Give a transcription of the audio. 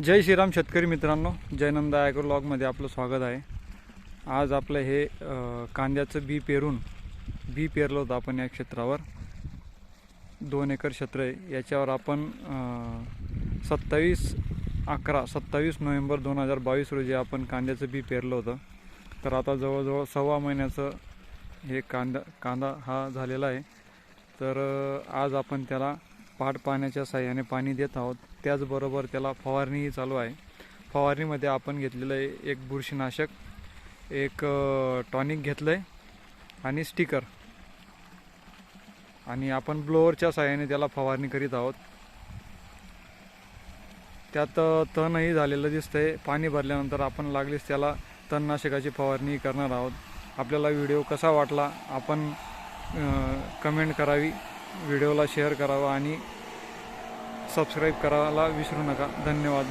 जय श्रीराम शेतकरी मित्रांनो, जयनंद ॲग्रोलॉगमध्ये आपलं स्वागत आहे। आज आपलं हे कांद्याचं बी पेरलं होतं आपण या क्षेत्रावर। 2 एकर क्षेत्र आहे। याच्यावर आपण 27 नोव्हेंबर 2022 रोजी आपण कांद्याचं बी पेरलं होतं। तर आता जवळजवळ 1.25 महिन्याचं हे कांदा हा झालेला आहे। तर आज आपण त्याला पाट पाण्याच्या साहाय्याने पाणी देत आहोत। त्याचबरोबर त्याला फवारणीही चालू आहे। फवारणीमध्ये आपण घेतलेलं आहे एक बुरशीनाशक, एक टॉनिक घेतलं आहे आणि स्टिकर, आणि आपण ब्लोअरच्या साहाय्याने त्याला फवारणी करीत आहोत। त्यात तणही झालेलं दिसतंय। पाणी भरल्यानंतर आपण लागलीच त्याला तणनाशकाची फवारणी करणार आहोत। आपल्याला व्हिडिओ कसा वाटला आपण कमेंट करावी, व्हिडिओला शेअर करावा आणि सबस्क्राईब करायला विसरू नका। धन्यवाद।